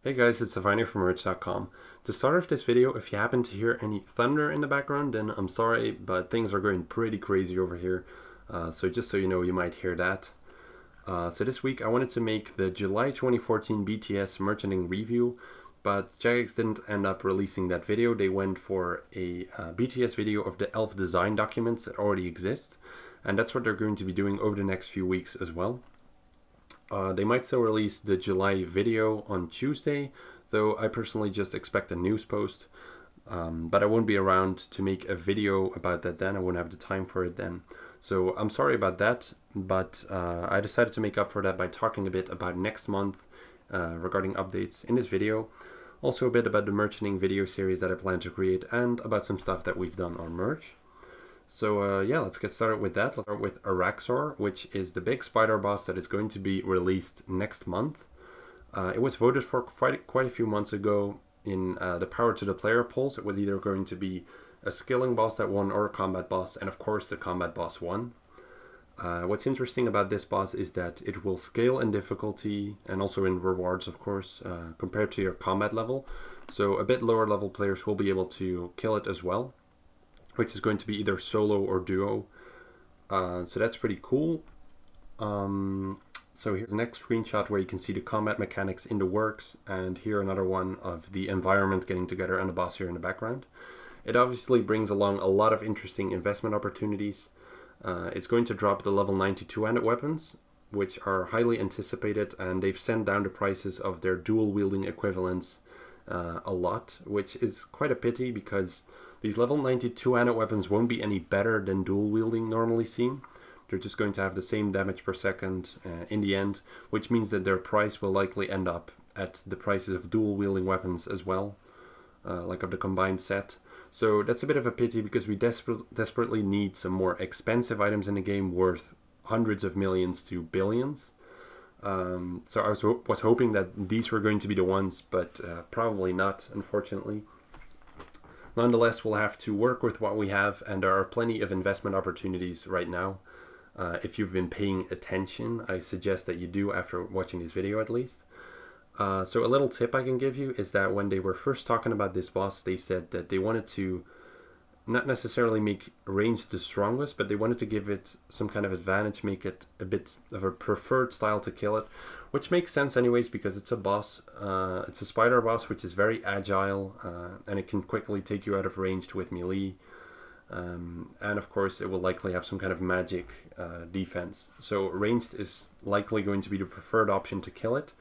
Hey guys, it's Savannah from Rich.com. To start off this video, if you happen to hear any thunder in the background, then I'm sorry, but things are going pretty crazy over here. So just so you know, you might hear that. So this week I wanted to make the July 2014 BTS merchandising review, but Jagex didn't end up releasing that video. They went for a BTS video of the elf design documents that already exist, and that's what they're going to be doing over the next few weeks as well. They might still release the July video on Tuesday, though I personally just expect a news post. But I won't be around to make a video about that then. I won't have the time for it then. So I'm sorry about that, but I decided to make up for that by talking a bit about next month regarding updates in this video. Also a bit about the merchandising video series that I plan to create and about some stuff that we've done on merch. So yeah, let's get started with that. Let's start with Araxxor, which is the big spider boss that is going to be released next month. It was voted for quite a few months ago in the Power to the Player polls. It was either going to be a skilling boss that won or a combat boss, and of course the combat boss won. What's interesting about this boss is that it will scale in difficulty and also in rewards, of course, compared to your combat level. So a bit lower level players will be able to kill it as well, which is going to be either solo or duo. So that's pretty cool. So here's the next screenshot where you can see the combat mechanics in the works, and here another one of the environment getting together and the boss here in the background. It obviously brings along a lot of interesting investment opportunities. It's going to drop the level 92 handed weapons, which are highly anticipated, and they've sent down the prices of their dual wielding equivalents a lot, which is quite a pity because these level 92 handed weapons won't be any better than dual wielding normally seen. They're just going to have the same damage per second in the end, which means that their price will likely end up at the prices of dual wielding weapons as well, like of the combined set. So that's a bit of a pity because we desperately need some more expensive items in the game worth hundreds of millions to billions. So I was hoping that these were going to be the ones, but probably not, unfortunately. Nonetheless, we'll have to work with what we have, and there are plenty of investment opportunities right now. If you've been paying attention, I suggest that you do after watching this video at least. So a little tip I can give you is that when they were first talking about this boss, they said that they wanted to not necessarily make range the strongest, but they wanted to give it some kind of advantage, make it a bit of a preferred style to kill it, which makes sense anyways because it's a boss. It's a spider boss which is very agile, and it can quickly take you out of range with melee. And of course it will likely have some kind of magic defense. So ranged is likely going to be the preferred option to kill it.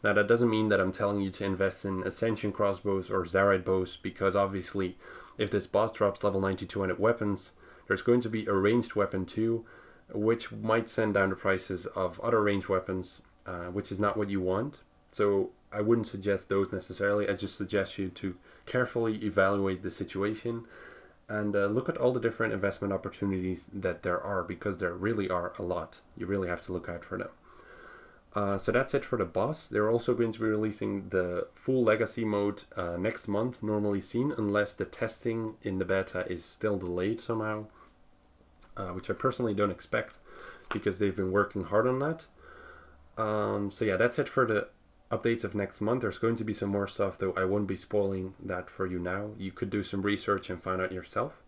Now that doesn't mean that I'm telling you to invest in Ascension crossbows or Zarite bows, because obviously if this boss drops level 92 handed weapons, there's going to be a ranged weapon too, which might send down the prices of other ranged weapons, which is not what you want. So I wouldn't suggest those necessarily. I just suggest you to carefully evaluate the situation and look at all the different investment opportunities that there are, because there really are a lot. You really have to look out for them. So that's it for the boss. They're also going to be releasing the full legacy mode next month, normally seen, unless the testing in the beta is still delayed somehow, which I personally don't expect because they've been working hard on that. So yeah, that's it for the updates of next month. There's going to be some more stuff, though I won't be spoiling that for you now. You could do some research and find out yourself.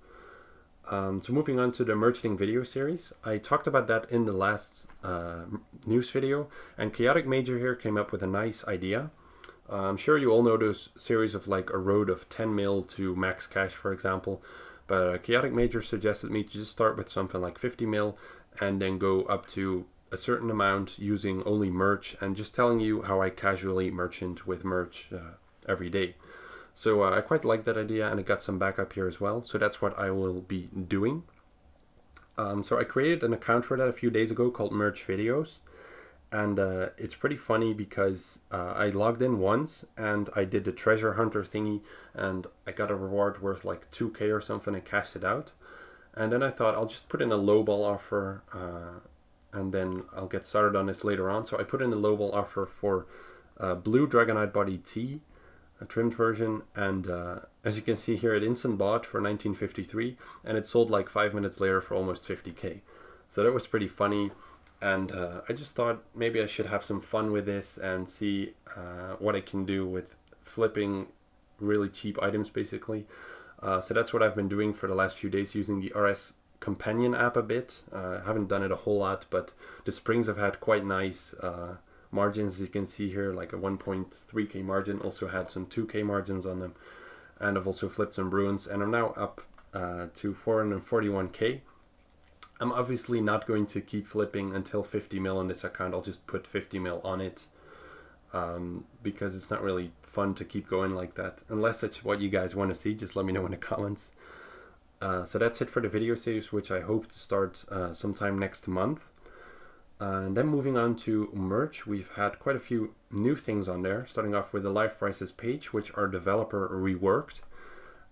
So moving on to the merchandising video series, I talked about that in the last news video, and Chaotic Major here came up with a nice idea. I'm sure you all know those series of like a road of 10 mil to max cash, for example, but Chaotic Major suggested me to just start with something like 50 mil and then go up to a certain amount using only merch, and just telling you how I casually merchant with merch every day. So I quite like that idea, and it got some backup here as well. So that's what I will be doing. So I created an account for that a few days ago called Merch Videos. And it's pretty funny because I logged in once and I did the treasure hunter thingy, and I got a reward worth like 2k or something and cashed it out. And then I thought I'll just put in a lowball offer and then I'll get started on this later on. So I put in a lowball offer for blue Dragonite Body T, a trimmed version, and as you can see here, it instant bought for 1953, and it sold like 5 minutes later for almost 50k. So that was pretty funny. and I just thought maybe I should have some fun with this and see what I can do with flipping really cheap items basically. So that's what I've been doing for the last few days, using the RS companion app a bit. I haven't done it a whole lot, but the springs have had quite nice margins, as you can see here, like a 1.3k margin, also had some 2k margins on them, and I've also flipped some Bruins, and I'm now up to 441k. I'm obviously not going to keep flipping until 50 mil on this account. I'll just put 50 mil on it because it's not really fun to keep going like that. Unless it's what you guys want to see, just let me know in the comments. So that's it for the video series, which I hope to start sometime next month. And then moving on to merch, we've had quite a few new things on there, starting off with the live prices page, which our developer reworked.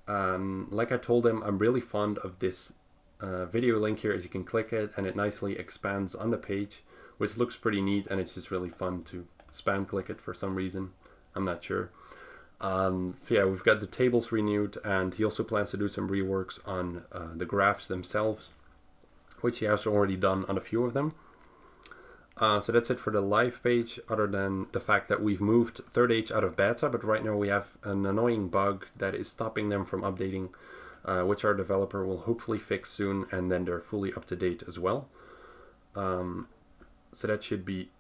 Like I told him, I'm really fond of this video link here, as you can click it and it nicely expands on the page, which looks pretty neat, and it's just really fun to spam click it for some reason. I'm not sure. So yeah, we've got the tables renewed, and he also plans to do some reworks on the graphs themselves, which he has already done on a few of them. So that's it for the live page, other than the fact that we've moved 3rd Age out of beta, but right now we have an annoying bug that is stopping them from updating, which our developer will hopefully fix soon, and then they're fully up to date as well. So that should be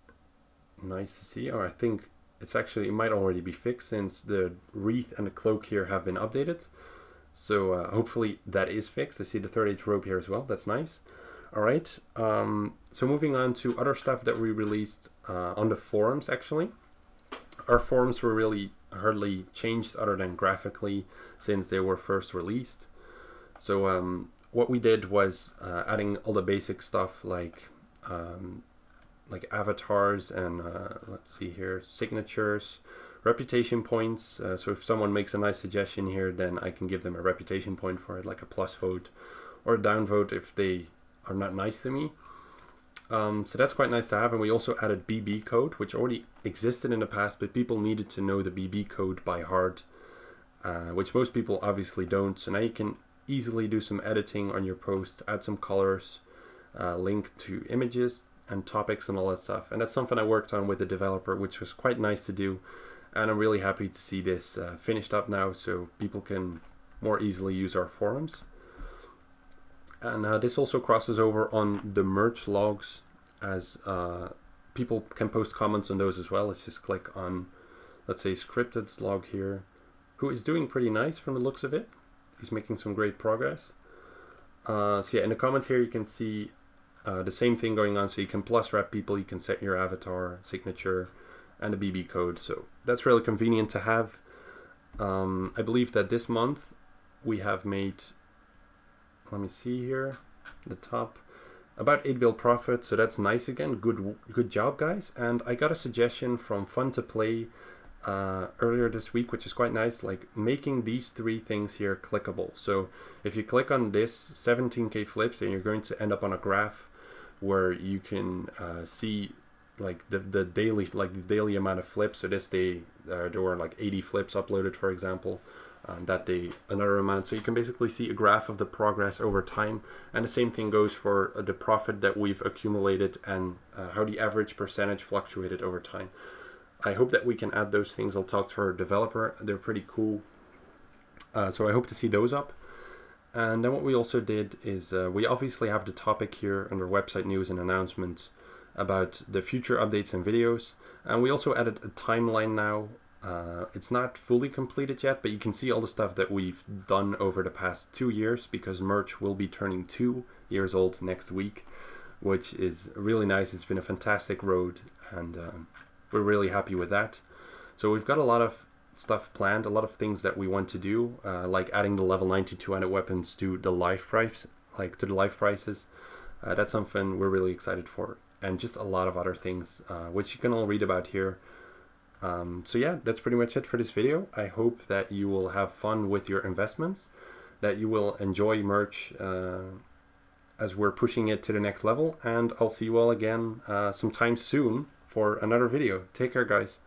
nice to see. Or I think it's actually, it might already be fixed, since the wreath and the cloak here have been updated. So hopefully that is fixed. I see the 3rd Age robe here as well. That's nice. Alright, so moving on to other stuff that we released on the forums actually. Our forums were really hardly changed other than graphically since they were first released. So what we did was adding all the basic stuff like avatars and let's see here, signatures, reputation points. So if someone makes a nice suggestion here, then I can give them a reputation point for it, like a plus vote or a down vote if they are not nice to me. So that's quite nice to have. And we also added BB code, which already existed in the past, but people needed to know the BB code by heart, which most people obviously don't. So now you can easily do some editing on your post, add some colors, link to images and topics and all that stuff. And that's something I worked on with the developer, which was quite nice to do. And I'm really happy to see this finished up now, so people can more easily use our forums. And this also crosses over on the merch logs, as people can post comments on those as well. Let's just click on, let's say, Scripted's log here, who is doing pretty nice from the looks of it. He's making some great progress. So yeah, in the comments here you can see the same thing going on. So you can plus rep people, you can set your avatar, signature, and a BB code. So that's really convenient to have. I believe that this month we have made, let me see here, the top, about 8 bill profit, so that's nice again. Good job, guys. And I got a suggestion from Fun to Play earlier this week, which is quite nice, like making these 3 things here clickable. So if you click on this 17k flips, and you're going to end up on a graph where you can see like the daily amount of flips. So this day there were like 80 flips uploaded, for example. That day another amount, so you can basically see a graph of the progress over time, and the same thing goes for the profit that we've accumulated and how the average percentage fluctuated over time. I hope that we can add those things. I'll talk to our developer, they're pretty cool, so I hope to see those up. And then what we also did is we obviously have the topic here under website news and announcements about the future updates and videos, and we also added a timeline now. It's not fully completed yet, but you can see all the stuff that we've done over the past 2 years, because merch will be turning 2 years old next week, which is really nice. It's been a fantastic road, and we're really happy with that. So we've got a lot of stuff planned, a lot of things that we want to do, like adding the level 92 added weapons to the live price, to the live prices. That's something we're really excited for, and just a lot of other things, which you can all read about here. So yeah, that's pretty much it for this video. I hope that you will have fun with your investments, that you will enjoy merch as we're pushing it to the next level, and I'll see you all again sometime soon for another video. Take care, guys.